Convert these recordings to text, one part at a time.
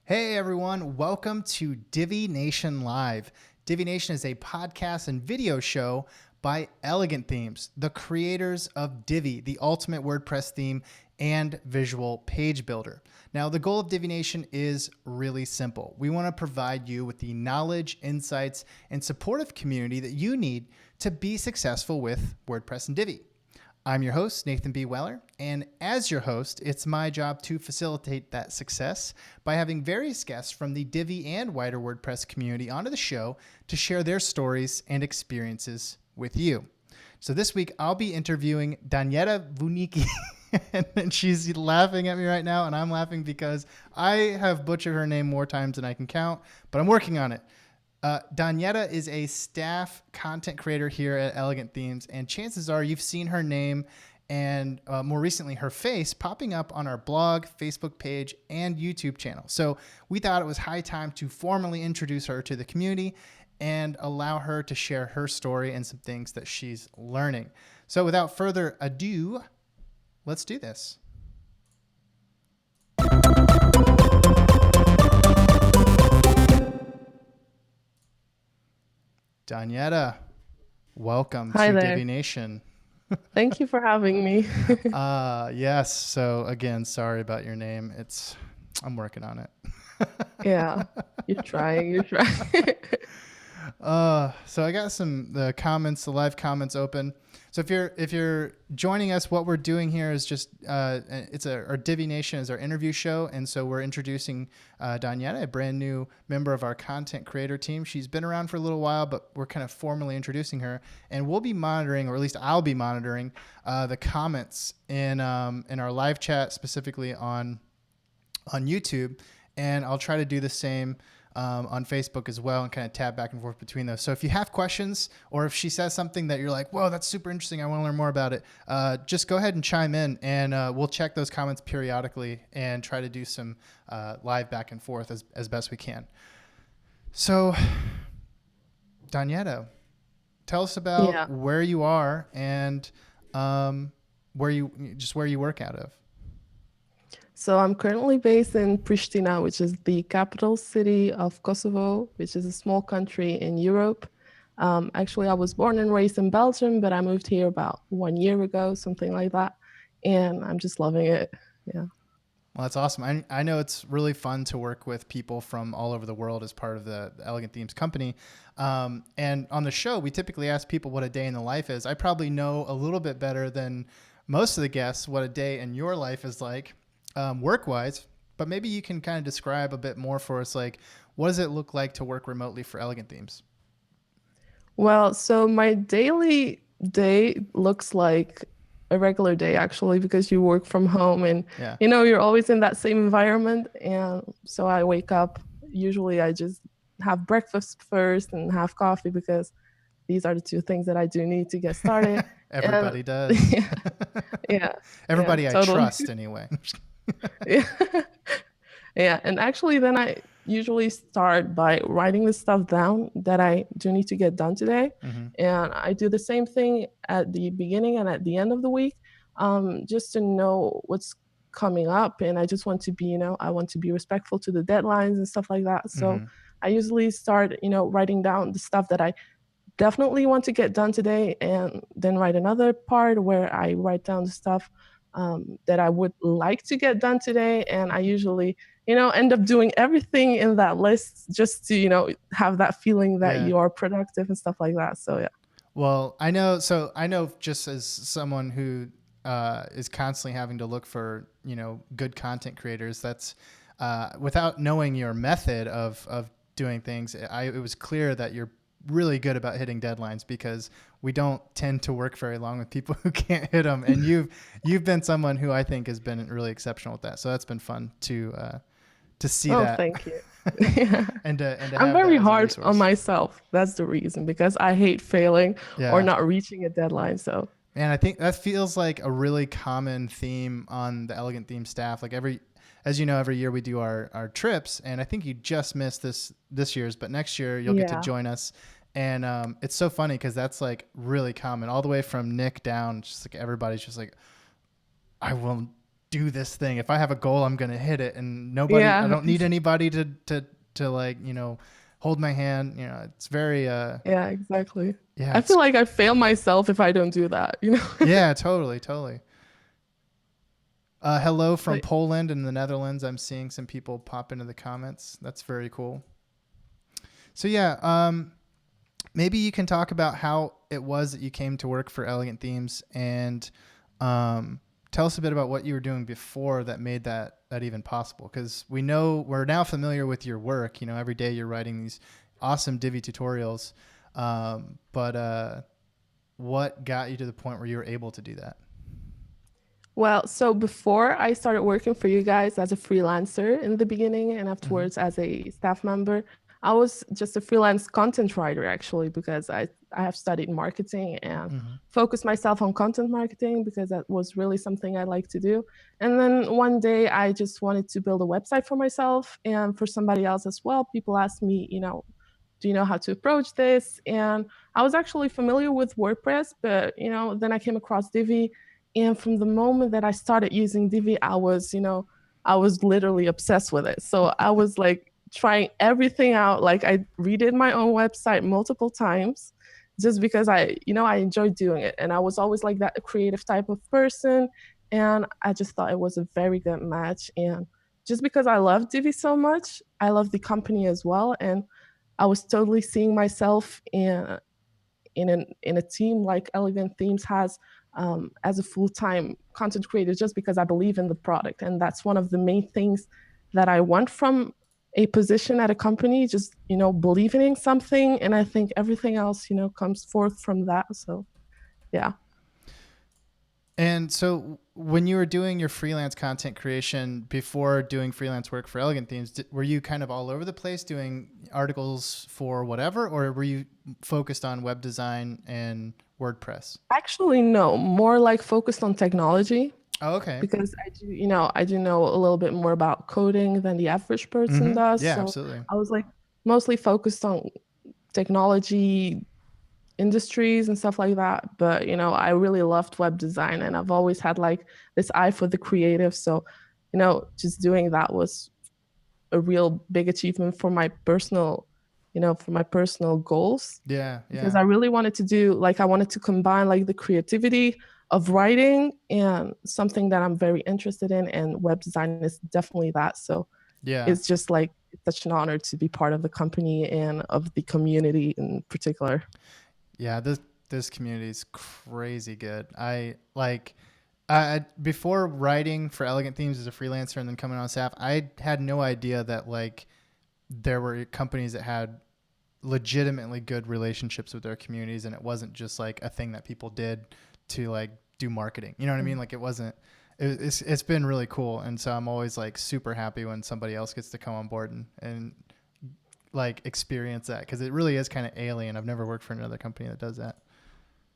Hey everyone, welcome to Divi Nation Live. Divi Nation is a podcast and video show by Elegant Themes, the creators of Divi, the ultimate WordPress theme and visual page builder. Now, the goal of Divi Nation is really simple. We want to provide you with the knowledge, insights, and supportive community that you need to be successful with WordPress and Divi. I'm your host, Nathan B. Weller, and as your host, it's my job to facilitate that success by having various guests from the Divi and wider WordPress community onto the show to share their stories and experiences with you. So this week, I'll be interviewing Donjete Vuniqi, and she's laughing at me right now, and I'm laughing because I have butchered her name more times than I can count, but I'm working on it. Donjete is a staff content creator here at Elegant Themes, and chances are you've seen her name and more recently her face popping up on our blog, Facebook page, and YouTube channel. So we thought it was high time to formally introduce her to the community and allow her to share her story and some things that she's learning. So without further ado, let's do this. Donjete, welcome Hi to there. Divi Nation. Thank you for having me. Yes. So again, sorry about your name. I'm working on it. Yeah, you're trying. So I got the live comments open. So if you're joining us, what we're doing here is just our Divi Nation is our interview show, and so we're introducing Donjete, a brand new member of our content creator team. She's been around for a little while, but we're kind of formally introducing her, and we'll be monitoring, or at least I'll be monitoring, the comments in our live chat, specifically on YouTube, and I'll try to do the same on Facebook as well and kind of tab back and forth between those. So if you have questions or if she says something that you're like, whoa, that's super interesting, I want to learn more about it, just go ahead and chime in, and we'll check those comments periodically and try to do some live back and forth as best we can. So Donjete, tell us about where you are and where you work out of. So I'm currently based in Pristina, which is the capital city of Kosovo, which is a small country in Europe. Actually, I was born and raised in Belgium, but I moved here about 1 year ago, something like that. And I'm just loving it. Yeah. Well, that's awesome. I know it's really fun to work with people from all over the world as part of the Elegant Themes company. And on the show, we typically ask people what a day in the life is. I probably know a little bit better than most of the guests what a day in your life is like. Work-wise, but maybe you can kind of describe a bit more for us, like what does it look like to work remotely for Elegant Themes? Well, so my daily day looks like a regular day, actually, because you work from home and, you're always in that same environment. And so I wake up, usually I just have breakfast first and have coffee because these are the two things that I do need to get started. Everybody does. Yeah. Everybody I trust anyway. Yeah. And actually then I usually start by writing the stuff down that I do need to get done today. Mm-hmm. And I do the same thing at the beginning and at the end of the week, just to know what's coming up. And I just want to be, I want to be respectful to the deadlines and stuff like that. So I usually start, writing down the stuff that I definitely want to get done today, and then write another part where I write down the stuff that I would like to get done today. And I usually, end up doing everything in that list just to, have that feeling that you are productive and stuff like that. So, yeah. Well, I know just as someone who is constantly having to look for, good content creators, that's without knowing your method of doing things, it was clear that you're really good about hitting deadlines, because we don't tend to work very long with people who can't hit them. And you've been someone who I think has been really exceptional with that. So that's been fun to see that. Thank you. and I'm very hard on myself. That's the reason, because I hate failing or not reaching a deadline. So. And I think that feels like a really common theme on the Elegant Theme staff. Like every year we do our trips, and I think you just missed this year's, but next year you'll get to join us. And it's so funny because that's like really common all the way from Nick down. Just like everybody's just like, I will do this thing. If I have a goal, I'm going to hit it, and I Yeah, don't need anybody to like, hold my hand. It's very, yeah, exactly. yeah, I feel like I fail myself if I don't do that, you know? yeah, totally, totally. Hello from But Poland and the Netherlands. I'm seeing some people pop into the comments. That's very cool. So yeah, maybe you can talk about how it was that you came to work for Elegant Themes, and tell us a bit about what you were doing before that made that even possible. Because we're now familiar with your work. Every day you're writing these awesome Divi tutorials, but what got you to the point where you were able to do that? well, so before I started working for you guys as a freelancer in the beginning and Mm-hmm. afterwards as a staff member, I was just a freelance content writer actually because I have studied marketing and Mm-hmm. focused myself on content marketing because that was really something I like to do. And then one day I just wanted to build a website for myself and for somebody else as well. People asked me, do you know how to approach this? And I was actually familiar with WordPress, but then I came across Divi, and from the moment that I started using Divi, I was literally obsessed with it. So I was like trying everything out. Like I redid my own website multiple times just because I enjoyed doing it. And I was always like that creative type of person. And I just thought it was a very good match. And just because I love Divi so much, I love the company as well. And I was totally seeing myself in a team like Elegant Themes has as a full time content creator, just because I believe in the product, and that's one of the main things that I want from a position at a company. Just believing in something, and I think everything else comes forth from that. So yeah. And so when you were doing your freelance content creation before doing freelance work for Elegant Themes, were you kind of all over the place doing articles for whatever, or were you focused on web design and WordPress? Actually, no, more like focused on technology Oh, okay. because I do know a little bit more about coding than the average person Mm-hmm. does. Yeah, So absolutely. I was like mostly focused on technology industries and stuff like that. But I really loved web design and I've always had like this eye for the creative. So, just doing that was a real big achievement for my personal goals Yeah, because yeah, I really wanted to do like I wanted to combine like the creativity of writing and something that I'm very interested in, and web design is definitely that. So yeah, it's just like it's such an honor to be part of the company and of the community in particular. yeah. This community is crazy good. I like. Before writing for Elegant Themes as a freelancer and then coming on staff, I had no idea that like there were companies that had legitimately good relationships with their communities, and it wasn't just like a thing that people did to like do marketing. You know what I mean? Like it wasn't. It's been really cool, and so I'm always like super happy when somebody else gets to come on board and like experience that, because it really is kind of alien. I've never worked for another company that does that.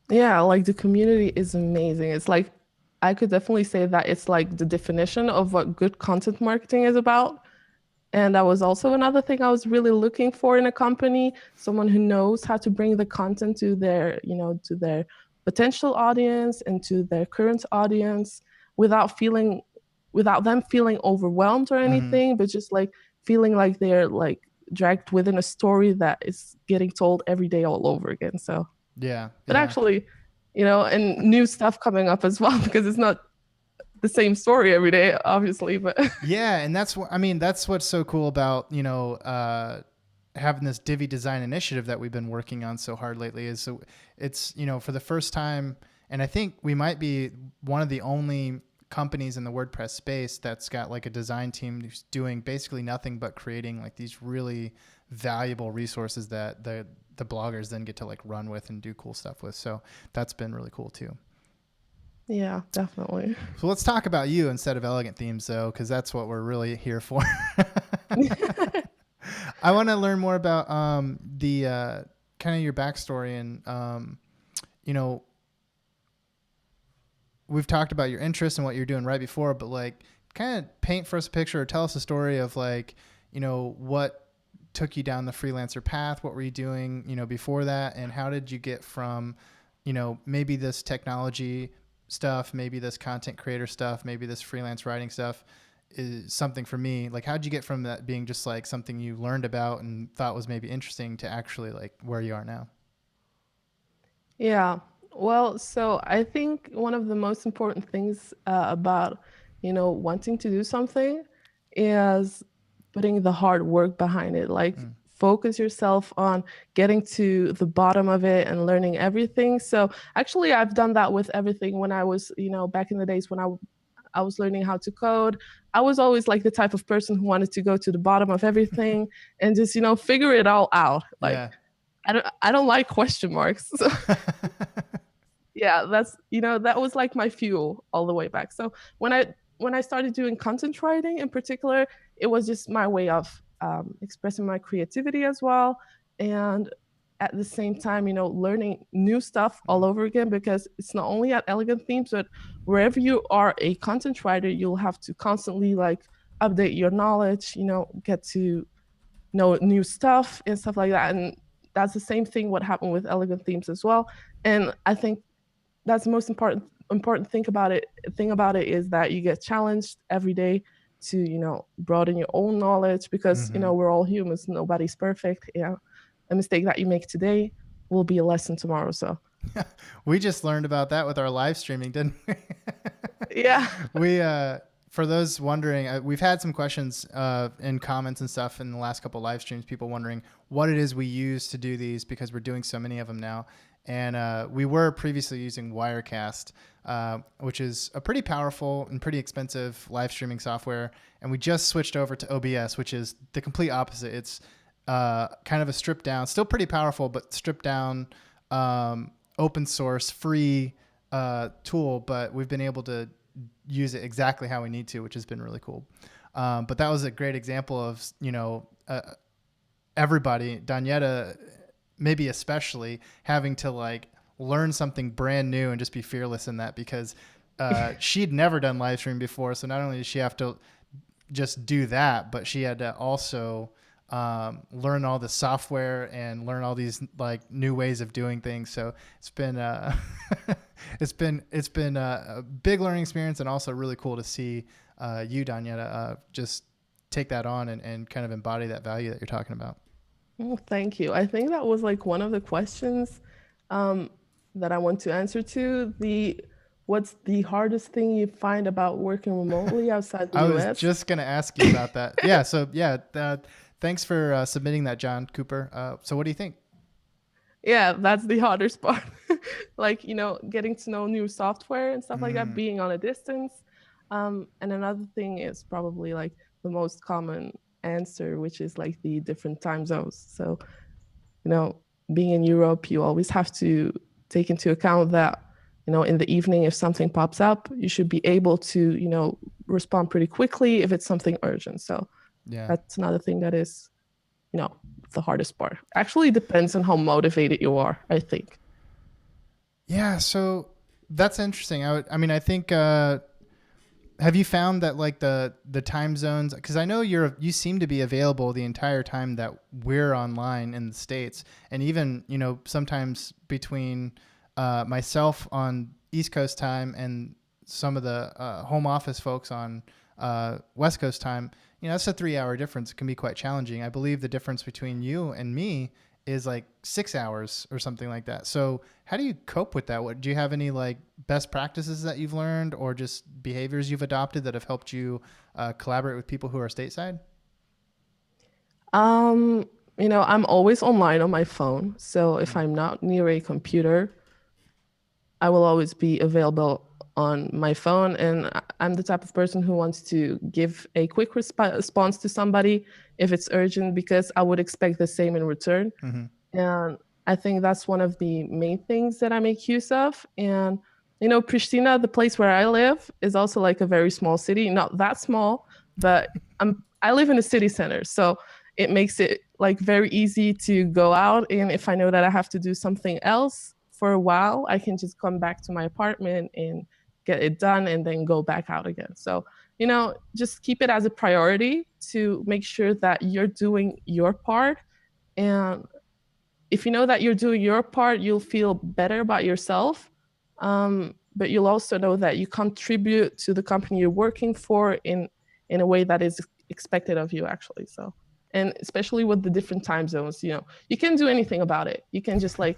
Yeah, like the community is amazing. It's like I could definitely say that it's like the definition of what good content marketing is about. And that was also another thing I was really looking for in a company, someone who knows how to bring the content to to their potential audience and to their current audience without feeling without them feeling overwhelmed or Mm-hmm. anything, but just like feeling like they're like dragged within a story that is getting told every day all over again. So Yeah, but yeah. actually, and new stuff coming up as well because it's not the same story every day, obviously. But Yeah, and that's what I mean. That's what's so cool about having this Divi design initiative that we've been working on so hard lately. Is so it's for the first time, and I think we might be one of the only companies in the WordPress space that's got like a design team who's doing basically nothing but creating like these really valuable resources that the bloggers then get to like run with and do cool stuff with. So that's been really cool too. yeah, definitely. So let's talk about you instead of Elegant Themes, though, because that's what we're really here for. I want to learn more about the kind of your backstory, and you know, we've talked about your interests and what you're doing right before, but like, kind of paint for us a picture or tell us a story of like, what took you down the freelancer path. What were you doing, before that, and how did you get from, maybe this technology stuff, maybe this content creator stuff, maybe this freelance writing stuff is something for me. Like, how'd you get from that being just like something you learned about and thought was maybe interesting to actually like where you are now? Yeah. Well, so I think one of the most important things about, wanting to do something is putting the hard work behind it. Like, Mm, focus yourself on getting to the bottom of it and learning everything. So actually, I've done that with everything when I was, back in the days when I was learning how to code. I was always like the type of person who wanted to go to the bottom of everything and just, figure it all out. Like, yeah. I don't like question marks. So yeah, that was like my fuel all the way back. So when I started doing content writing in particular, it was just my way of expressing my creativity as well, and at the same time, learning new stuff all over again, because it's not only at Elegant Themes, but wherever you are a content writer, you'll have to constantly like update your knowledge, get to know new stuff and stuff like that. And that's the same thing what happened with Elegant Themes as well. And I think that's the most important thing about it is that you get challenged every day to broaden your own knowledge, because Hmm. we're all humans, nobody's perfect. A mistake that you make today will be a lesson tomorrow. So We just learned about that with our live streaming, didn't we? yeah. we For those wondering, we've had some questions in comments and stuff in the last couple live streams, people wondering what it is we use to do these because we're doing so many of them now. And we were previously using Wirecast, which is a pretty powerful and pretty expensive live streaming software. And we just switched over to OBS, which is the complete opposite. It's kind of a stripped down, still pretty powerful, but stripped down, open source, free tool. But we've been able to use it exactly how we need to, which has been really cool. But that was a great example of, everybody, Donjete, maybe especially having to like learn something brand new and just be fearless in that because she'd never done live stream before. So not only did she have to just do that, but she had to also learn all the software and learn all these like new ways of doing things. So it's been it's been a big learning experience and also really cool to see you, Donjete, just take that on and kind of embody that value that you're talking about. Well, thank you. I think that was like one of the questions um, that I want to answer to. What's the hardest thing you find about working remotely outside the I was US? just gonna ask you about that. Yeah. So yeah, thanks for submitting that, John Cooper. So what do you think? Yeah, that's the hardest part. Like, getting to know new software and stuff like that, Mm, being on a distance. And another thing is probably like the most common answer, which is like the different time zones. So, you know, being in Europe, you always have to take into account that, in the evening, if something pops up, you should be able to, respond pretty quickly if it's something urgent. So yeah. that's another thing that is, you know, the hardest part. Actually, depends on how motivated you are, I think. Yeah. So that's interesting. I mean, I think. Have you found that like the time zones? Because I know you seem to be available the entire time that we're online in the States, and even sometimes between myself on East Coast time and some of the home office folks on West Coast time. That's a 3 hour difference. It can be quite challenging. I believe the difference between you and me is like 6 hours or something like that. So how do you cope with that? What do you have any like best practices that you've learned or just behaviors you've adopted that have helped you collaborate with people who are stateside? I'm always online on my phone. So if Mm, I'm not near a computer, I will always be available on my phone. And I'm the type of person who wants to give a quick response to somebody if it's urgent, because I would expect the same in return. mm-hmm. And I think that's one of the main things that I make use of. And, Pristina, the place where I live, is also like a very small city, not that small, but I live in a city center. So it makes it like very easy to go out. And if I know that I have to do something else for a while, I can just come back to my apartment and get it done and then go back out again. So, just keep it as a priority to make sure that you're doing your part. And if you know that you're doing your part, you'll feel better about yourself. but you'll also know that you contribute to the company you're working for in a way that is expected of you, actually. So, and especially with the different time zones, you can't do anything about it. You can just like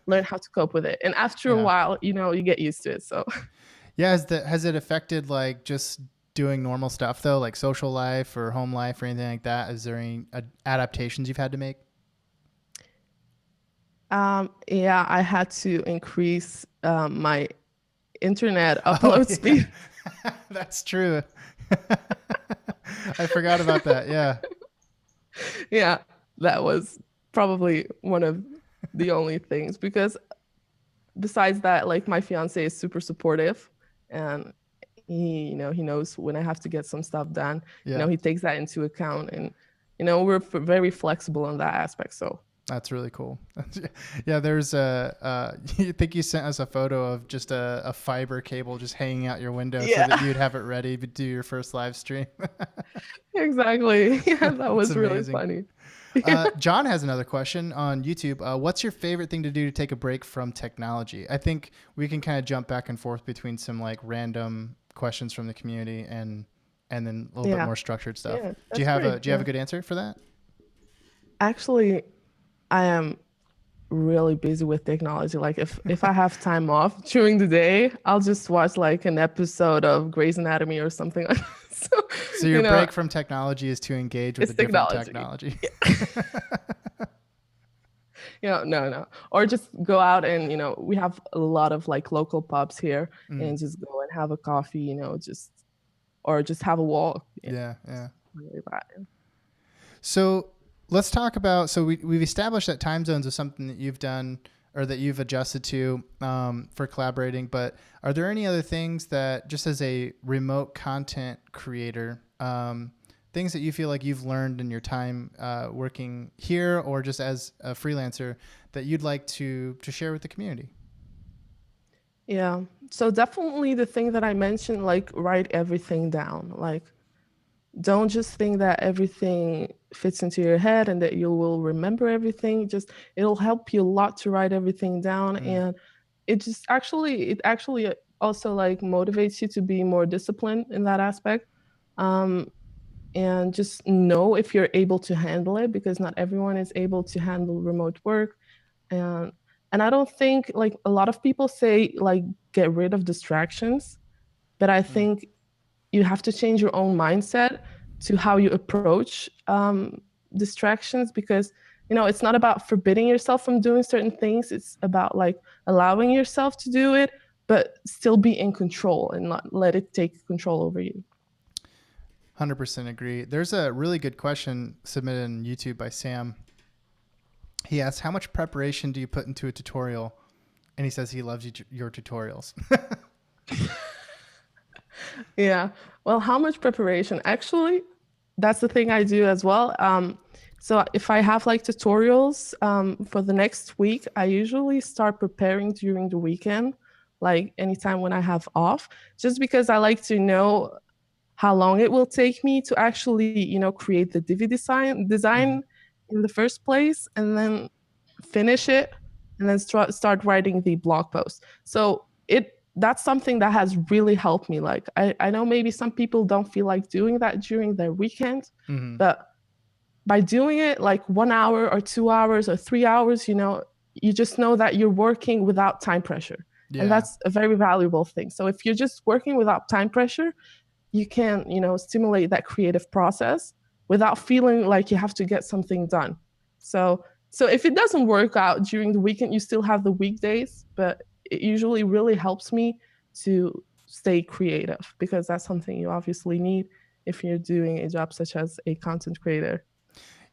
learn how to cope with it. And after a Yeah. while, you get used to it. So Yeah. Has it affected like just doing normal stuff though, like social life or home life or anything like that? Is there any adaptations you've had to make? yeah, I had to increase my internet Oh upload yeah, speed. that's true. I forgot about that. Yeah. Yeah, that was probably one of the only things, because besides that, like, my fiance is super supportive, and he knows when I have to get some stuff done. Yeah. He takes that into account, and we're very flexible on that aspect. So That's really cool. Yeah, there's I think you sent us a photo of just a fiber cable just hanging out your window so that yeah, you'd have it ready to do your first live stream. exactly. Yeah, that That's was really amazing. funny. Yeah. John has another question on YouTube. What's your favorite thing to do to take a break from technology? I think we can kind of jump back and forth between some like random questions from the community and then a little bit Yeah. more structured stuff. Yeah, Do you that's have great. a good answer for that? Actually, I am really busy with technology. Like, if I have time off during the day, I'll just watch like an episode of Grey's Anatomy or something like that. So, So your break from technology is to engage with it's a different technology. technology. No. Or just go out and, we have a lot of like local pubs here, Mm, and just go and have a coffee, or just have a walk. Yeah, yeah, yeah. really that. So let's talk about. So we've established that time zones is something that you've done or that you've adjusted to for collaborating. But are there any other things that, just as a remote content creator, things that you feel like you've learned in your time working here or just as a freelancer that you'd like to share with the community? Yeah. So definitely the thing that I mentioned, like, write everything down. Like, don't just think that everything fits into your head and that you will remember everything. Just, it'll help you a lot to write everything down. Mm, And it actually also like motivates you to be more disciplined in that aspect. Um, and just know if you're able to handle it, because not everyone is able to handle remote work. And and I don't think, like, a lot of people say like get rid of distractions, but I mm, think you have to change your own mindset to how you approach distractions, because it's not about forbidding yourself from doing certain things. It's about like allowing yourself to do it, but still be in control and not let it take control over you. 100% agree. There's a really good question submitted on YouTube by Sam. He asks, how much preparation do you put into a tutorial? And he says he loves your tutorials. Yeah. Well, how much preparation? Actually, that's the thing I do as well. So if I have like tutorials for the next week, I usually start preparing during the weekend, like anytime when I have off, just because I like to know how long it will take me to actually, create the Divi Mhm. design in the first place, and then finish it, and then start writing the blog post. So that's something that has really helped me. Like, I know maybe some people don't feel like doing that during their weekend, Mhm. but by doing it like 1 hour or 2 hours or 3 hours, you just know that you're working without time pressure. And Yeah. that's a very valuable thing. So if you're just working without time pressure, you can, stimulate that creative process without feeling like you have to get something done. So if it doesn't work out during the weekend, you still have the weekdays, but it usually really helps me to stay creative, because that's something you obviously need if you're doing a job such as a content creator.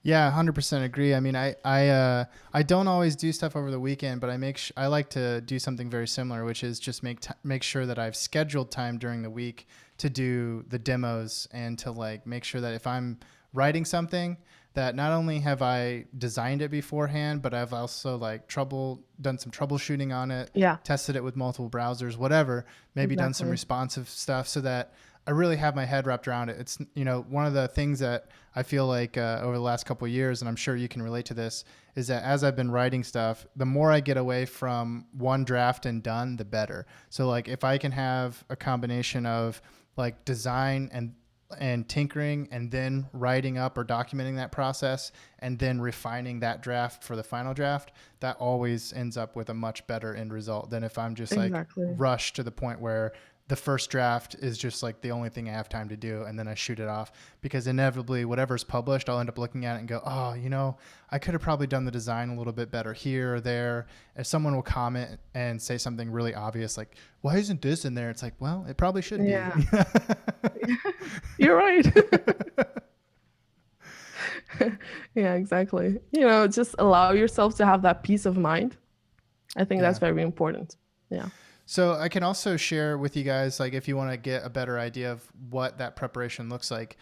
Yeah, 100% agree. I mean, I don't always do stuff over the weekend, but I like to do something very similar, which is just make sure that I've scheduled time during the week to do the demos and to like make sure that if I'm writing something, that not only have I designed it beforehand, but I've also like done some troubleshooting on it, Yeah, tested it with multiple browsers, whatever, maybe done some exactly. responsive stuff so that I really have my head wrapped around it. It's, one of the things that I feel like over the last couple of years, and I'm sure you can relate to this, is that as I've been writing stuff, the more I get away from one draft and done, the better. So like if I can have a combination of like design and tinkering and then writing up or documenting that process and then refining that draft for the final draft, that always ends up with a much better end result than if I'm just like Exactly. rushed to the point where the first draft is just like the only thing I have time to do, and then I shoot it off, because inevitably whatever's published, I'll end up looking at it and go, oh, I could have probably done the design a little bit better here or there. If someone will comment and say something really obvious, like, why isn't this in there? It's like, well, it probably should be. Yeah. You're right. Yeah, exactly. Just allow yourself to have that peace of mind. I think that's very important. Yeah. So I can also share with you guys, like, if you want to get a better idea of what that preparation looks like,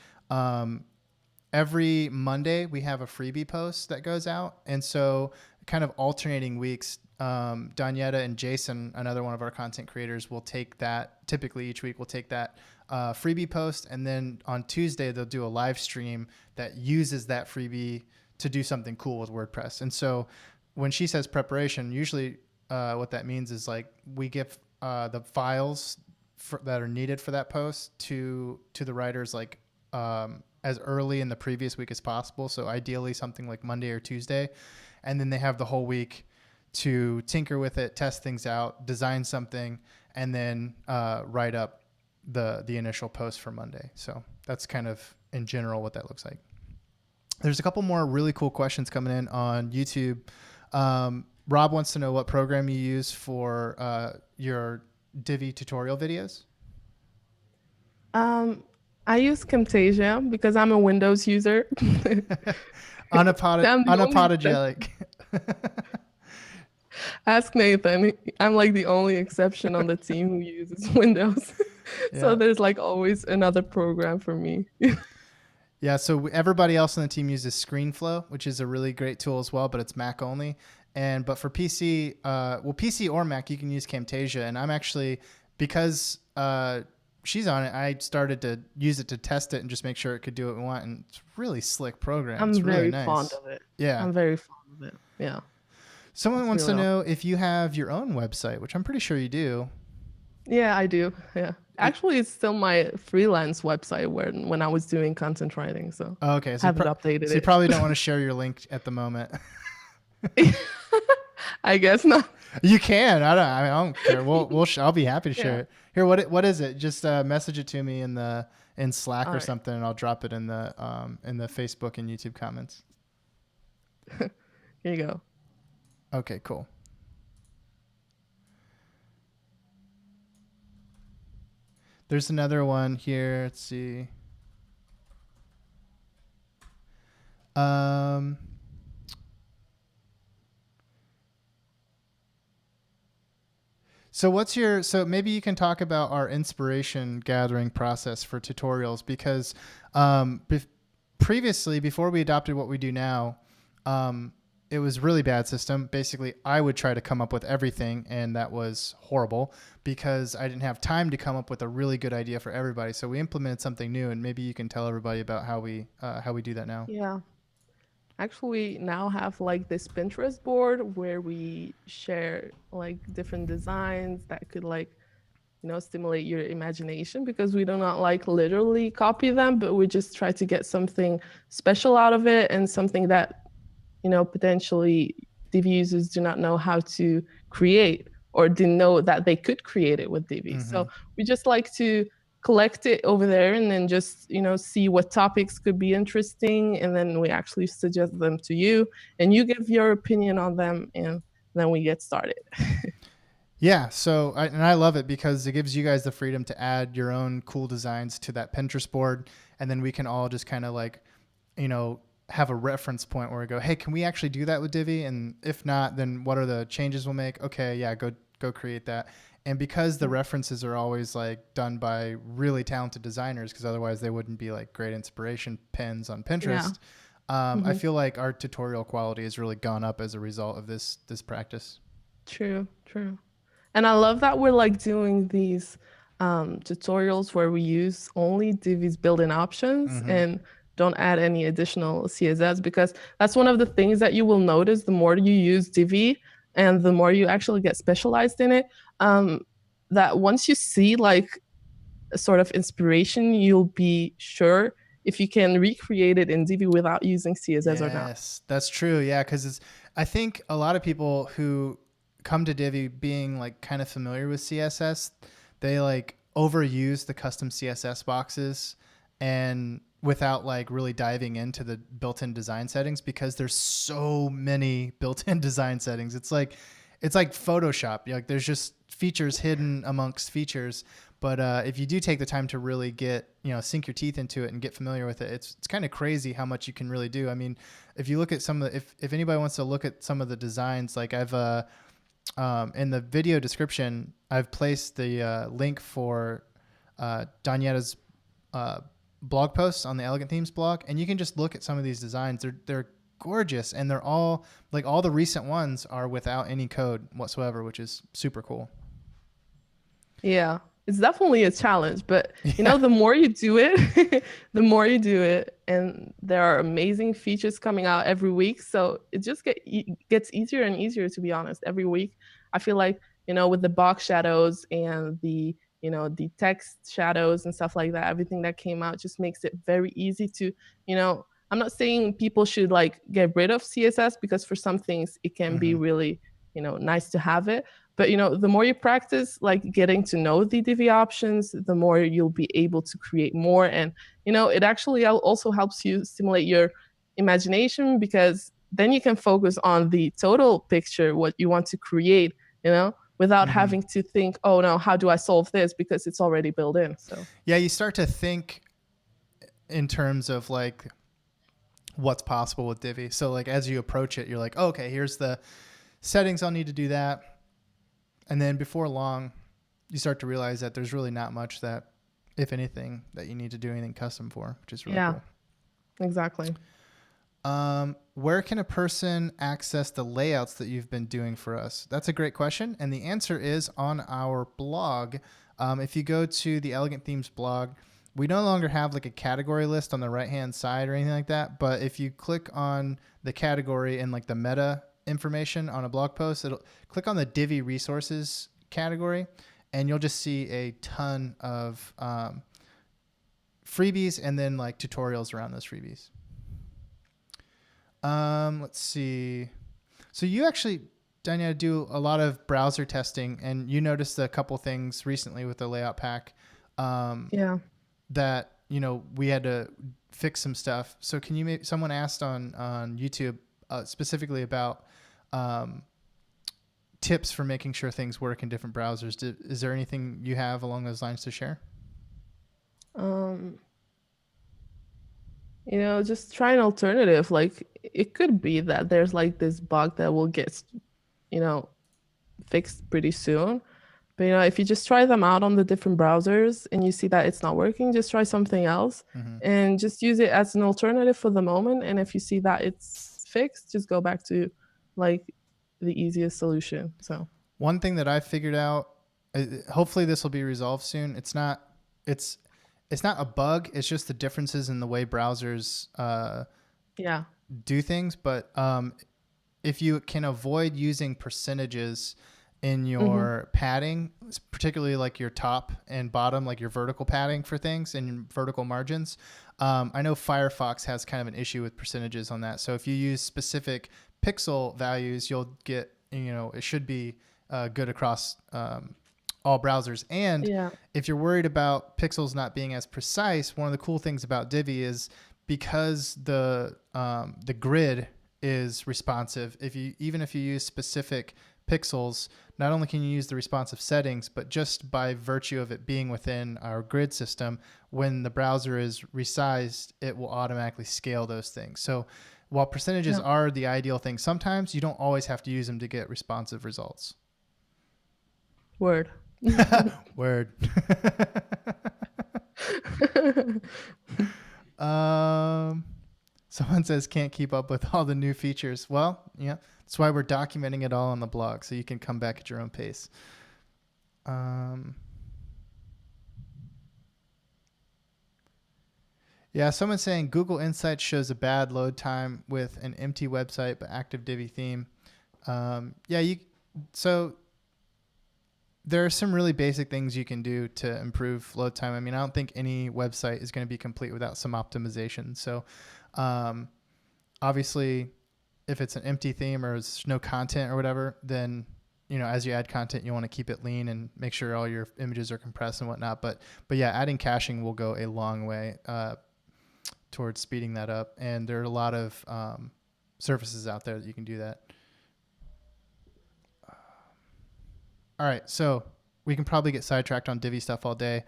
every Monday we have a freebie post that goes out. And so kind of alternating weeks, Donjete and Jason, another one of our content creators, will take that, typically each week we'll take that freebie post. And then on Tuesday, they'll do a live stream that uses that freebie to do something cool with WordPress. And so when she says preparation, usually what that means is like we give the files that are needed for that post to the writers like as early in the previous week as possible. So ideally something like Monday or Tuesday. And then they have the whole week to tinker with it, test things out, design something, and then write up the initial post for Monday. So that's kind of in general what that looks like. There's a couple more really cool questions coming in on YouTube. Rob wants to know what program you use for your Divi tutorial videos. I use Camtasia because I'm a Windows user. Unapologetic. Ask Nathan. I'm like the only exception on the team who uses Windows. So there's like always another program for me. Yeah, so everybody else on the team uses ScreenFlow, which is a really great tool as well, but it's Mac only. But for PC, PC or Mac, you can use Camtasia. And I'm actually, because she's on it, I started to use it to test it and just make sure it could do what we want. And it's a really slick program. I'm it's very really nice. fond of it. Yeah. I'm very fond of it. Yeah. Someone wants to know if you have your own website, which I'm pretty sure you do. Yeah, I do. Yeah. Actually, it's still my freelance website when I was doing content writing. So okay, so haven't updated it. So you probably don't want to share your link at the moment. I guess not. You can. I don't care. I'll be happy to share it. Here, what is it? Just message it to me in Slack or something, and I'll drop it in the Facebook and YouTube comments. Here you go. Okay, cool. There's another one here. Let's see. So maybe you can talk about our inspiration gathering process for tutorials, because previously, before we adopted what we do now, it was really bad system. Basically, I would try to come up with everything, and that was horrible because I didn't have time to come up with a really good idea for everybody. So we implemented something new, and maybe you can tell everybody about how we do that now. Yeah. Actually, we now have like this Pinterest board where we share like different designs that could stimulate your imagination, because we do not like literally copy them, but we just try to get something special out of it and something that potentially Divi users do not know how to create or didn't know that they could create it with Divi. Mm-hmm. So we just like to collect it over there and then just, see what topics could be interesting. And then we actually suggest them to you and you give your opinion on them, and then we get started. Yeah. So I love it because it gives you guys the freedom to add your own cool designs to that Pinterest board. And then we can all just kind of have a reference point where we go, hey, can we actually do that with Divi? And if not, then what are the changes we'll make? Okay, yeah, go create that. And because the references are always done by really talented designers, because otherwise they wouldn't be great inspiration pins on Pinterest. Yeah. I feel like our tutorial quality has really gone up as a result of this practice. True. And I love that we're doing these tutorials where we use only Divi's built-in options Mm-hmm. and don't add any additional CSS, because that's one of the things that you will notice the more you use Divi and the more you actually get specialized in it. That once you see like a sort of inspiration, you'll be sure if you can recreate it in Divi without using CSS or not. Yes, that's true. Yeah, because I think a lot of people who come to Divi being like kind of familiar with CSS, they like overuse the custom CSS boxes and without like really diving into the built-in design settings, because there's so many built-in design settings. It's like Photoshop. Like there's just features hidden amongst features. But if you do take the time to really sink your teeth into it and get familiar with it, it's kind of crazy how much you can really do. I mean, if you look at some of the, if anybody wants to look at some of the designs, like I've in the video description, I've placed the link for Donjete's blog posts on the Elegant Themes blog, and you can just look at some of these designs. They're gorgeous, and they're all like all the recent ones are without any code whatsoever, which is super cool. Yeah, it's definitely a challenge, but Yeah. the more you do it, the more you do it, and there are amazing features coming out every week. So it just gets easier and easier, to be honest. Every week, I feel like with the box shadows and the text shadows and stuff like that, everything that came out just makes it very easy to you know. I'm not saying people should like get rid of CSS, because for some things it can be Mm-hmm. really nice to have it, but the more you practice like getting to know the Divi options, the more you'll be able to create more. And it actually also helps you stimulate your imagination, because then you can focus on the total picture, what you want to create, without Mm-hmm. having to think, oh no, how do I solve this, because it's already built in. So Yeah, you start to think in terms of like what's possible with Divi. So like as you approach it, you're like, oh, okay, here's the settings I'll need to do that. And then before long, you start to realize that there's really not much that, if anything, that you need to do anything custom for, which is really yeah, cool. exactly. Where can a person access the layouts that you've been doing for us? That's a great question. And the answer is on our blog. If you go to the Elegant Themes blog, we no longer have like a category list on the right-hand side or anything like that. But if you click on the category and like the meta information on a blog post, it'll click on the Divi resources category, and you'll just see a ton of freebies and then like tutorials around those freebies. Let's see. So you actually, Danya, do a lot of browser testing, and you noticed a couple things recently with the layout pack Yeah. that we had to fix some stuff. So can you someone asked on YouTube specifically about tips for making sure things work in different browsers. Is there anything you have along those lines to share? Um, just try an alternative. Like it could be that there's like this bug that will get, you know, fixed pretty soon. But if you just try them out on the different browsers and you see that it's not working, just try something else Mm-hmm. and just use it as an alternative for the moment. And if you see that it's fixed, just go back to like the easiest solution. So One thing that I figured out, hopefully this will be resolved soon. It's not a bug. It's just the differences in the way browsers yeah. do things. But if you can avoid using percentages in Mm-hmm. your padding, particularly like your top and bottom, like your vertical padding for things and your vertical margins. I know Firefox has kind of an issue with percentages on that. So if you use specific pixel values, you'll get, it should be good across all browsers. And Yeah. if you're worried about pixels not being as precise, one of the cool things about Divi is because the grid is responsive. Even if you use specific pixels, not only can you use the responsive settings, but just by virtue of it being within our grid system, when the browser is resized, it will automatically scale those things. So while percentages Yeah. are the ideal thing, sometimes you don't always have to use them to get responsive results. Word. Word. um, Someone says can't keep up with all the new features. Well, yeah, that's why we're documenting it all on the blog, so you can come back at your own pace. Yeah, someone's saying Google Insights shows a bad load time with an empty website but active Divi theme. Yeah, so there are some really basic things you can do to improve load time. I mean, I don't think any website is going to be complete without some optimization. So, um, obviously, if it's an empty theme or there's no content or whatever, then as you add content, you want to keep it lean and make sure all your images are compressed and whatnot. But yeah, adding caching will go a long way towards speeding that up. And there are a lot of surfaces out there that you can do that. All right, so we can probably get sidetracked on Divi stuff all day.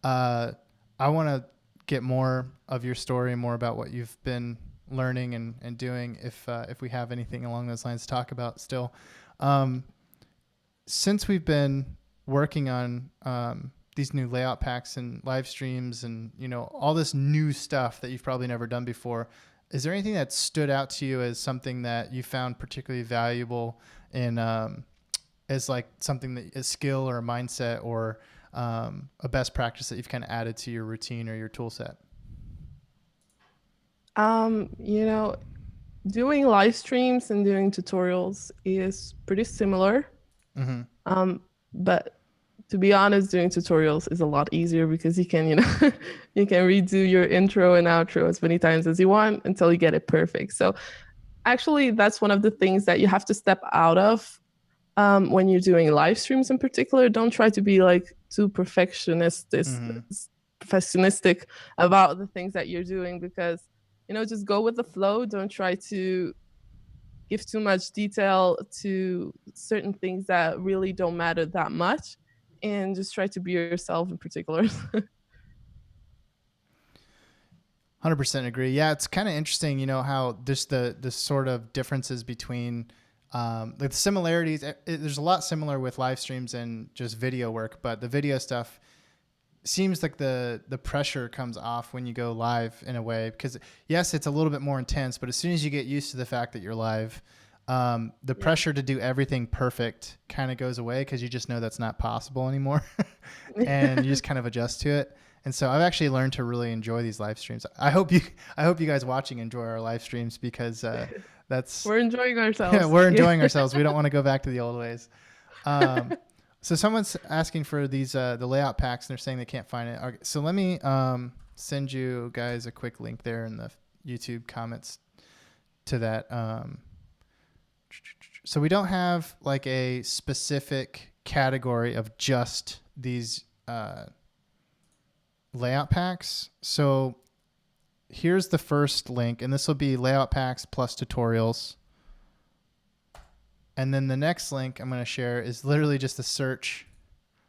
I want to get more of your story, more about what you've been learning and doing, if we have anything along those lines to talk about still. Since we've been working on these new layout packs and live streams and all this new stuff that you've probably never done before, is there anything that stood out to you as something that you found particularly valuable in as like something that a skill or a mindset or a best practice that you've kind of added to your routine or your tool set? You know, doing live streams and doing tutorials is pretty similar. Mm-hmm. But to be honest, doing tutorials is a lot easier because you can, you can redo your intro and outro as many times as you want until you get it perfect. So actually, that's one of the things that you have to step out of when you're doing live streams in particular. Don't try to be like too perfectionistic about the things that you're doing, because just go with the flow. Don't try to give too much detail to certain things that really don't matter that much, and just try to be yourself in particular. 100% agree. Yeah, it's kind of interesting, how just the sort of differences between the similarities. There's a lot similar with live streams and just video work, but the video stuff seems like the pressure comes off when you go live in a way, because yes, it's a little bit more intense, but as soon as you get used to the fact that you're live, the pressure to do everything perfect kind of goes away, because you just know that's not possible anymore. And you just kind of adjust to it. And so I've actually learned to really enjoy these live streams. I hope you guys watching enjoy our live streams, because we're enjoying ourselves. Yeah, we're enjoying ourselves. We don't want to go back to the old ways. So someone's asking for these the layout packs, and they're saying they can't find it. Okay, so let me send you guys a quick link there in the YouTube comments to that. So we don't have like a specific category of just these layout packs. So here's the first link, and this will be layout packs plus tutorials. And then the next link I'm going to share is literally just a search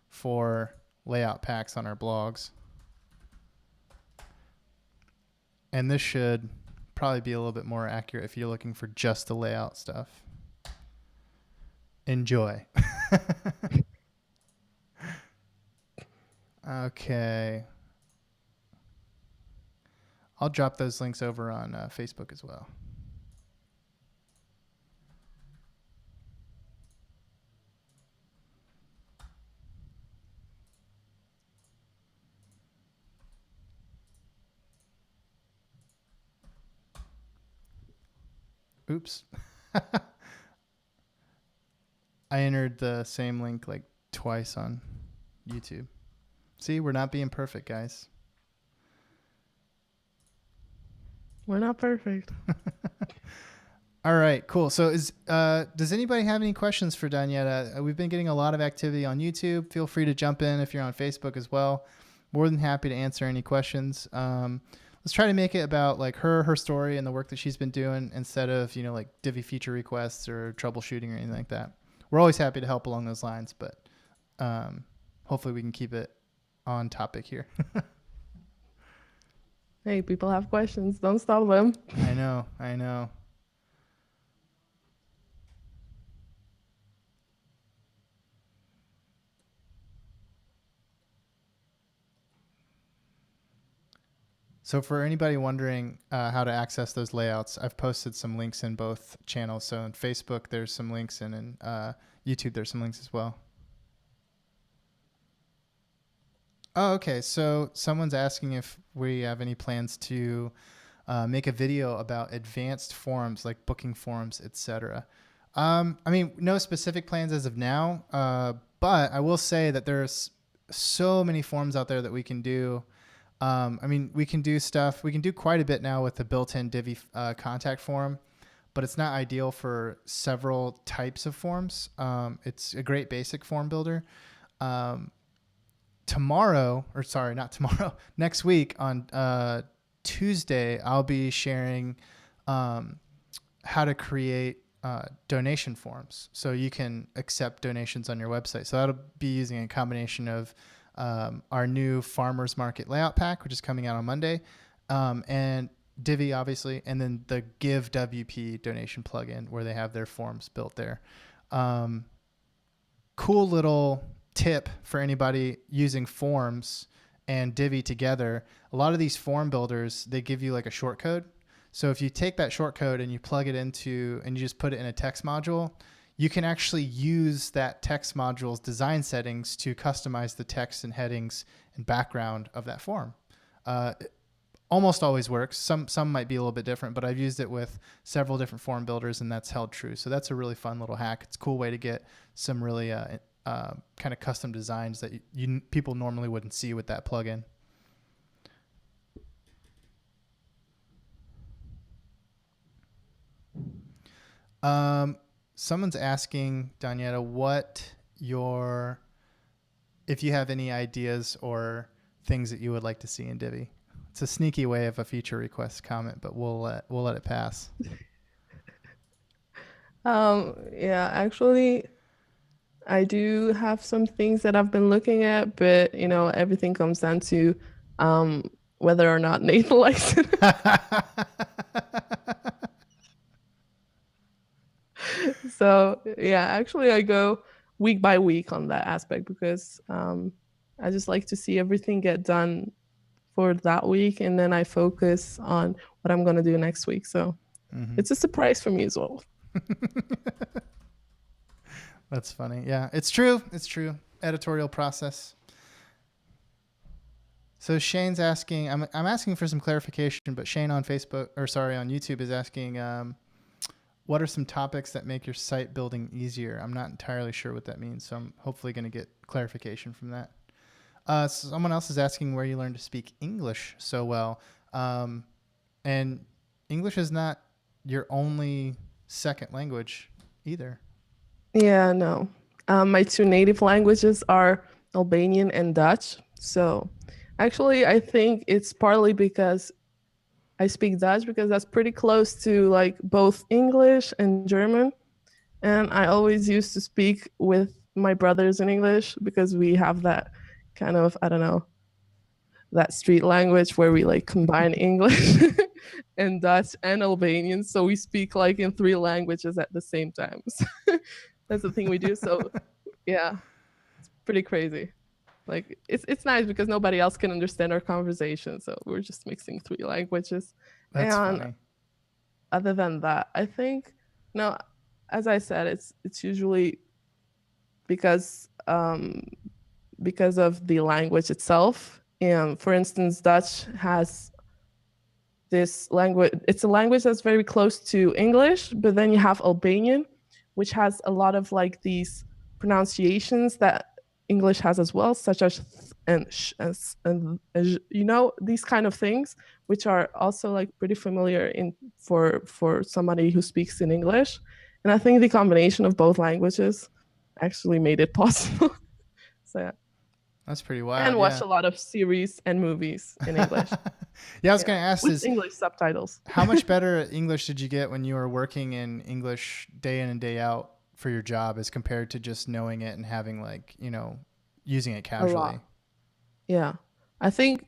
for layout packs on our blogs. And this should probably be a little bit more accurate if you're looking for just the layout stuff. Enjoy. Okay. I'll drop those links over on Facebook as well. Oops. I entered the same link like twice on YouTube. See, we're not being perfect, guys. We're not perfect. All right, cool. So does anybody have any questions for Donjete? We've been getting a lot of activity on YouTube. Feel free to jump in if you're on Facebook as well. More than happy to answer any questions. Let's try to make it about like her story and the work that she's been doing, instead of, like Divi feature requests or troubleshooting or anything like that. We're always happy to help along those lines, but hopefully we can keep it on topic here. Hey, people have questions. Don't stop them. I know. So for anybody wondering how to access those layouts, I've posted some links in both channels. So in Facebook, there's some links, and in YouTube, there's some links as well. Oh, okay. So someone's asking if we have any plans to make a video about advanced forms like booking forms, etc. I mean, no specific plans as of now, but I will say that there's so many forms out there that we can do. I mean, we can do stuff. We can do quite a bit now with the built-in Divi contact form, but it's not ideal for several types of forms. It's a great basic form builder. Um, Tomorrow, or sorry, not tomorrow, next week on Tuesday, I'll be sharing how to create donation forms so you can accept donations on your website. So that'll be using a combination of our new farmers market layout pack, which is coming out on Monday, and Divi, obviously, and then the Give WP donation plugin where they have their forms built there. Cool little tip for anybody using forms and Divi together. A lot of these form builders, they give you like a short code. So if you take that short code and you plug it into, and you just put it in a text module, you can actually use that text module's design settings to customize the text and headings and background of that form. Almost always works. Some might be a little bit different, but I've used it with several different form builders and that's held true. So that's a really fun little hack. It's a cool way to get some really kind of custom designs that people normally wouldn't see with that plugin. Someone's asking, Donjete, if you have any ideas or things that you would like to see in Divi. It's a sneaky way of a feature request comment, but we'll let it pass. Yeah, actually, I do have some things that I've been looking at, but everything comes down to whether or not Nathan likes it. So yeah, actually I go week by week on that aspect because I just like to see everything get done for that week, and then I focus on what I'm going to do next week. So it's a surprise for me as well. That's funny. Yeah, it's true. It's true. Editorial process. So Shane's asking, I'm asking for some clarification, but Shane on Facebook, or sorry, on YouTube is asking, what are some topics that make your site building easier? I'm not entirely sure what that means, so I'm hopefully going to get clarification from that. Someone else is asking where you learned to speak English so well. And English is not your only second language either. Yeah, no. My two native languages are Albanian and Dutch. So actually, I think it's partly because I speak Dutch because that's pretty close to like both English and German. And I always used to speak with my brothers in English because we have that kind of, I don't know, that street language where we like combine English and Dutch and Albanian. So we speak like in three languages at the same time. That's the thing we do. So yeah, it's pretty crazy. Like it's nice because nobody else can understand our conversation. So we're just mixing three languages. That's And funny. other than that, I think no, as I said, it's usually because of the language itself. And for instance, Dutch has this language. It's a language that's very close to English, but then you have Albanian, which has a lot of like these pronunciations that English has as well, such as th and sh and these kind of things, which are also like pretty familiar in for somebody who speaks in English. And I think the combination of both languages actually made it possible. So yeah. That's pretty wild. And watch Yeah. a lot of series and movies in English. Yeah, I was going to ask with is English subtitles. how much better English did you get when you were working in English day in and day out for your job as compared to just knowing it and having like, using it A casually? lot. Yeah. I think,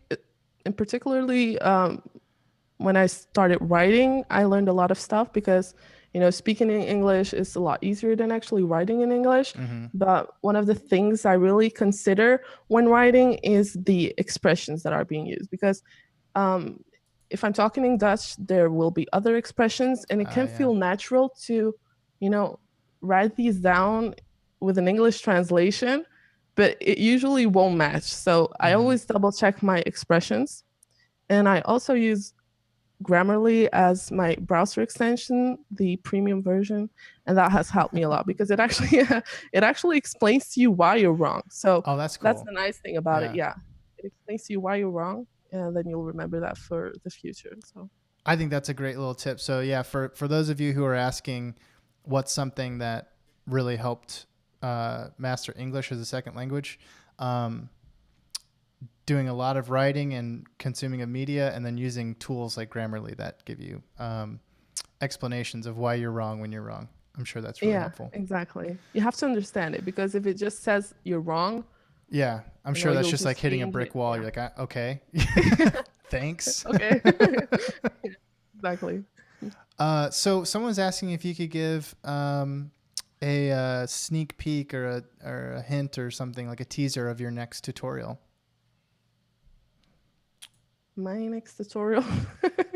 and particularly when I started writing, I learned a lot of stuff because, speaking in English is a lot easier than actually writing in English. But one of the things I really consider when writing is the expressions that are being used. Because if I'm talking in Dutch, there will be other expressions, and it can Yeah. feel natural to, write these down with an English translation. but it usually won't match. So I always double check my expressions. And I also use Grammarly as my browser extension, the premium version, and that has helped me a lot because it actually it actually explains to you why you're wrong. So Oh, that's that's cool. the nice thing about it. Yeah. Yeah, it explains to you why you're wrong, and then you'll remember that for the future. So I think that's a great little tip. So yeah, for those of you who are asking what's something that really helped master English as a second language, um, doing a lot of writing and consuming of media, and then using tools like Grammarly that give you explanations of why you're wrong when you're wrong. I'm sure that's really yeah, helpful. exactly. You have to understand it because if it just says you're wrong, Yeah, I'm sure that's you'll just like just hitting a change brick it. wall. Yeah. You're like, okay, thanks. Okay. Yeah, exactly. So someone's asking if you could give a sneak peek or a hint or something like a teaser of your next tutorial. My next tutorial.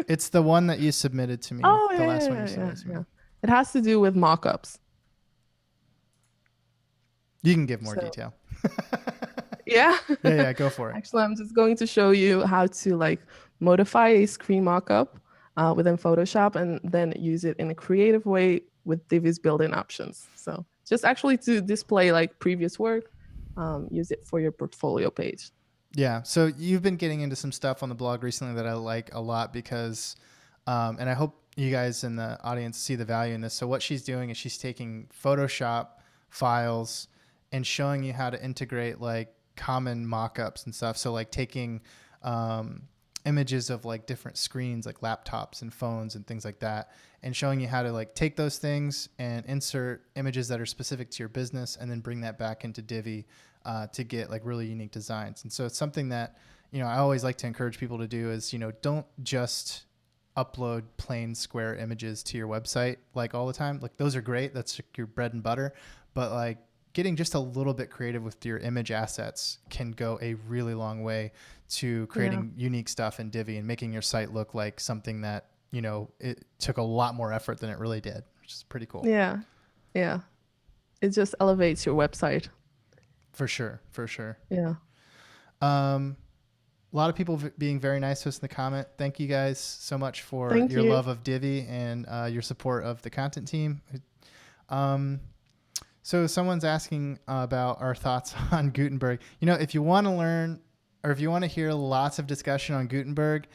It's the one that you submitted to me. Oh The yeah, last yeah, one you yeah, yeah, submitted to me. yeah. It has to do with mockups. You can give more So detail. yeah. Yeah, go for it. Actually, I'm just going to show you how to like modify a screen mockup within Photoshop and then use it in a creative way with Divi's built-in options. So just actually to display like previous work, use it for your portfolio page. Yeah. So you've been getting into some stuff on the blog recently that I like a lot because, and I hope you guys in the audience see the value in this. So what she's doing is she's taking Photoshop files and showing you how to integrate like common mockups and stuff. So like taking images of like different screens, like laptops and phones and things like that, and showing you how to like take those things and insert images that are specific to your business and then bring that back into Divi to get like really unique designs. And so it's something that, you know, I always like to encourage people to do is, you know, don't just upload plain square images to your website like all the time. Like those are great. That's your bread and butter. But like getting just a little bit creative with your image assets can go a really long way to creating unique stuff in Divi and making your site look like something that, you know, it took a lot more effort than it really did, which is pretty cool. Yeah. Yeah. It just elevates your website. For sure. Yeah. A lot of people being very nice to us in the comment. Thank you guys so much for Thank your you. love of Divi and your support of the content team. So someone's asking about our thoughts on Gutenberg. You know, if you want to learn or if you want to hear lots of discussion on Gutenberg,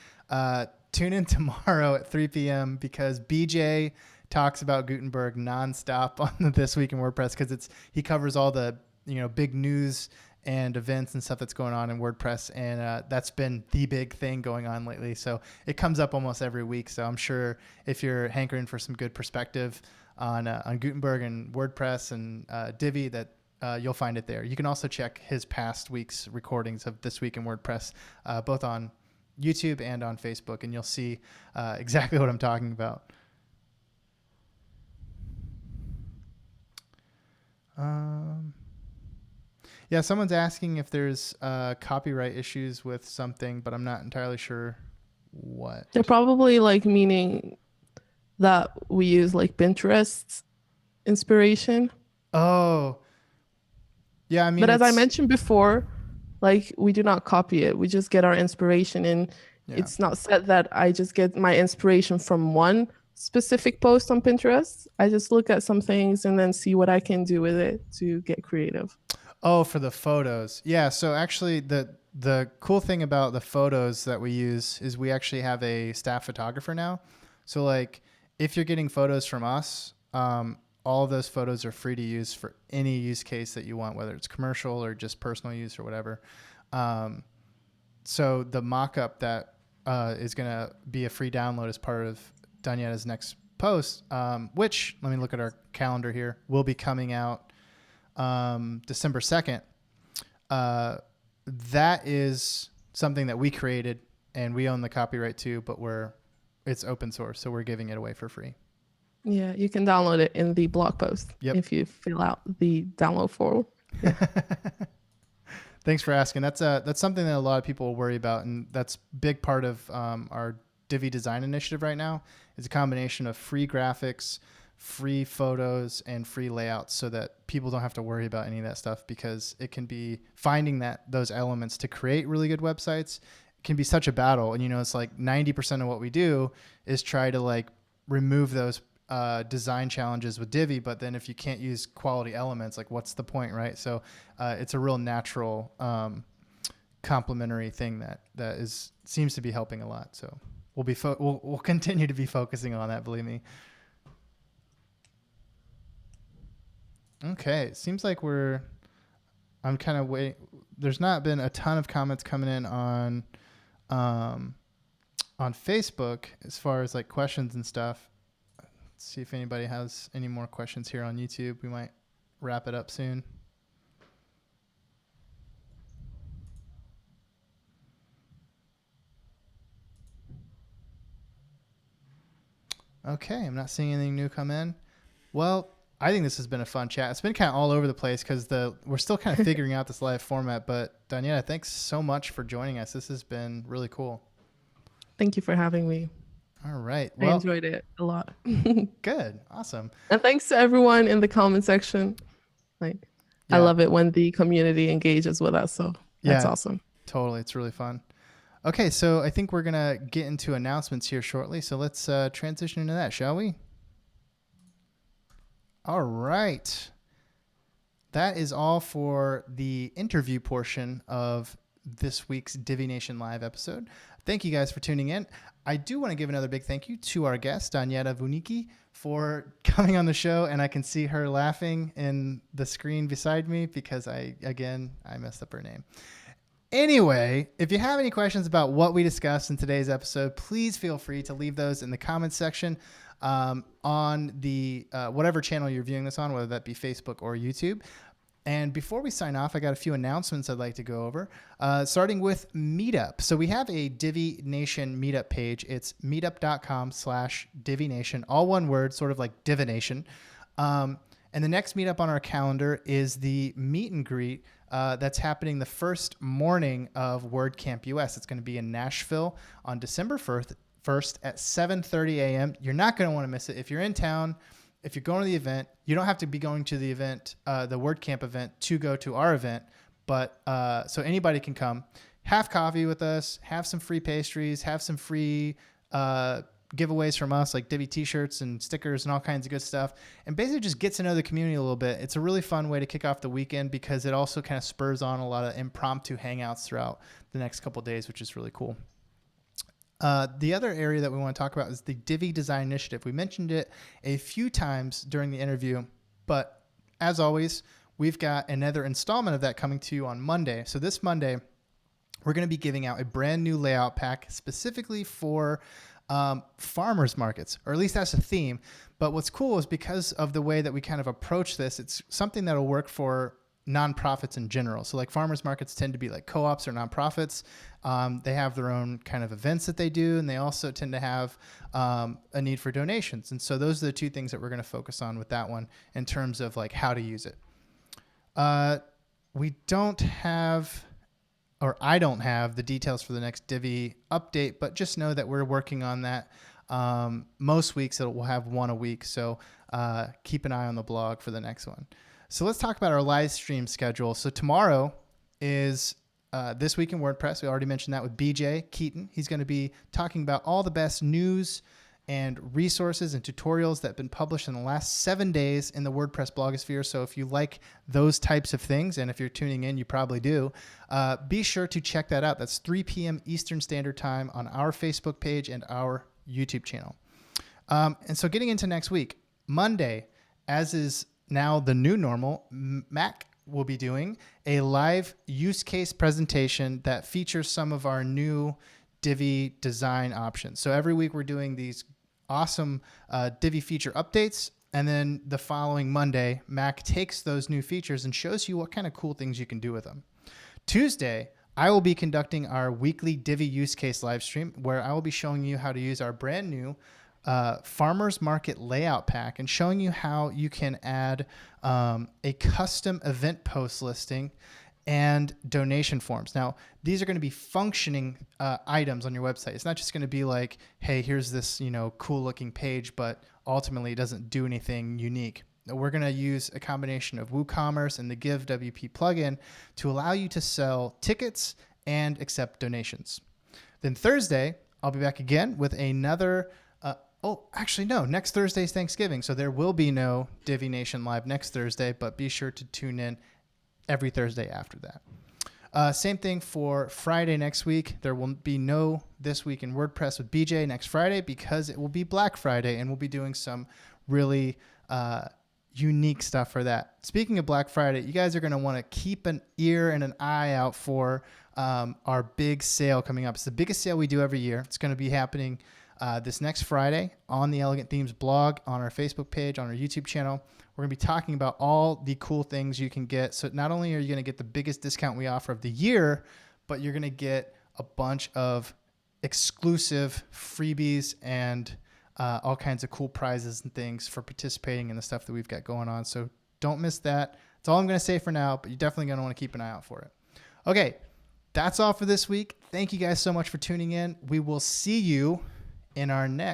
tune in tomorrow at 3 p.m. because BJ talks about Gutenberg nonstop on This Week in WordPress because he covers all the, you know, big news and events and stuff that's going on in WordPress. And that's been the big thing going on lately. So it comes up almost every week. So I'm sure if you're hankering for some good perspective on Gutenberg and WordPress and Divi, that you'll find it there. You can also check his past week's recordings of This Week in WordPress, both on YouTube and on Facebook, and you'll see exactly what I'm talking about. Yeah, someone's asking if there's copyright issues with something, but I'm not entirely sure what. They're probably like meaning that we use like Pinterest inspiration. Oh, yeah. I mean, but as I mentioned before, like we do not copy it. We just get our inspiration, and it's not said that I just get my inspiration from one specific post on Pinterest. I just look at some things and then see what I can do with it to get creative. Oh, for the photos. Yeah. So actually the cool thing about the photos that we use is we actually have a staff photographer now. So like if you're getting photos from us, all of those photos are free to use for any use case that you want, whether it's commercial or just personal use or whatever. So the mock-up that is going to be a free download as part of Donjete's next post, which, let me look at our calendar here, will be coming out December 2nd. That is something that we created and we own the copyright to, but it's open source, so we're giving it away for free. Yeah, you can download it in the blog post if you fill out the download form. Yeah. Thanks for asking. That's something that a lot of people worry about, and that's a big part of our Divi design initiative right now. Is a combination of free graphics, free photos and free layouts so that people don't have to worry about any of that stuff, because it can be finding those elements to create really good websites can be such a battle. And, it's like 90% of what we do is try to like remove those design challenges with Divi. But then if you can't use quality elements, like what's the point, right? So it's a real natural complementary thing that seems to be helping a lot. So we'll continue to be focusing on that, believe me. Okay, it seems like I'm kind of waiting. There's not been a ton of comments coming in on Facebook as far as like questions and stuff. Let's see if anybody has any more questions here on YouTube. We might wrap it up soon. Okay, I'm not seeing anything new come in. Well, I think this has been a fun chat. It's been kind of all over the place because we're still kind of figuring out this live format. But Donjete, thanks so much for joining us. This has been really cool. Thank you for having me. All right. Well, I enjoyed it a lot. Good. Awesome. And thanks to everyone in the comment section. I love it when the community engages with us. So that's awesome. Totally. It's really fun. Okay, so I think we're going to get into announcements here shortly. So let's transition into that, shall we? All right. That is all for the interview portion of this week's Divi Nation Live episode. Thank you guys for tuning in. I do want to give another big thank you to our guest, Donjete Vuniqi, for coming on the show. And I can see her laughing in the screen beside me because I messed up her name. Anyway, if you have any questions about what we discussed in today's episode, please feel free to leave those in the comments section on the whatever channel you're viewing this on, whether that be Facebook or YouTube. And before we sign off, I got a few announcements I'd like to go over, starting with Meetup. So we have a Divi Nation Meetup page. It's meetup.com/Divi Nation, all one word, sort of like divination. And the next meetup on our calendar is the meet and greet that's happening the first morning of WordCamp US. It's going to be in Nashville on December 1st at 7:30 a.m. You're not going to want to miss it. If you're in town, if you're going to the event, you don't have to be going to the event, the WordCamp event, to go to our event. But so anybody can come, have coffee with us, have some free pastries, have some free giveaways from us, like Divi t-shirts and stickers and all kinds of good stuff, and basically just get to know the community a little bit. It's a really fun way to kick off the weekend because it also kind of spurs on a lot of impromptu hangouts throughout the next couple of days, which is really cool. The other area that we want to talk about is the Divi Design Initiative. We mentioned it a few times during the interview, but as always, we've got another installment of that coming to you on Monday. So this Monday, we're going to be giving out a brand new layout pack specifically for farmers markets, or at least that's a theme. But what's cool is because of the way that we kind of approach this, it's something that'll work for nonprofits in general. So like farmers markets tend to be like co-ops or nonprofits. They have their own kind of events that they do, and they also tend to have a need for donations. And so those are the two things that we're going to focus on with that one in terms of like how to use it. We don't have, or I don't have the details for the next Divi update, but just know that we're working on that. Most weeks we'll have one a week. So keep an eye on the blog for the next one. So let's talk about our live stream schedule. So tomorrow is This Week in WordPress. We already mentioned that with BJ Keaton. He's going to be talking about all the best news and resources and tutorials that have been published in the last 7 days in the WordPress blogosphere. So if you like those types of things, and if you're tuning in, you probably do, be sure to check that out. That's 3 p.m. Eastern Standard Time on our Facebook page and our YouTube channel. And so getting into next week, Monday, as is now the new normal, Mac will be doing a live use case presentation that features some of our new Divi design options. So every week we're doing these awesome Divi feature updates. And then the following Monday, Mac takes those new features and shows you what kind of cool things you can do with them. Tuesday, I will be conducting our weekly Divi use case live stream where I will be showing you how to use our brand new farmers market layout pack and showing you how you can add a custom event post listing and donation forms. Now, these are going to be functioning items on your website. It's not just going to be like, hey, here's this, cool looking page, but ultimately it doesn't do anything unique. We're going to use a combination of WooCommerce and the Give WP plugin to allow you to sell tickets and accept donations. Then Thursday, I'll be back again with another. Next Thursday is Thanksgiving, so there will be no Divi Nation Live next Thursday, but be sure to tune in every Thursday after that. Same thing for Friday next week. There will be no This Week in WordPress with BJ next Friday because it will be Black Friday, and we'll be doing some really unique stuff for that. Speaking of Black Friday, you guys are going to want to keep an ear and an eye out for our big sale coming up. It's the biggest sale we do every year. It's going to be happening this next Friday on the Elegant Themes blog, on our Facebook page, on our YouTube channel. We're going to be talking about all the cool things you can get. So not only are you going to get the biggest discount we offer of the year, but you're going to get a bunch of exclusive freebies and all kinds of cool prizes and things for participating in the stuff that we've got going on. So don't miss that. That's all I'm going to say for now, but you're definitely going to want to keep an eye out for it. Okay, that's all for this week. Thank you guys so much for tuning in. We will see you in our next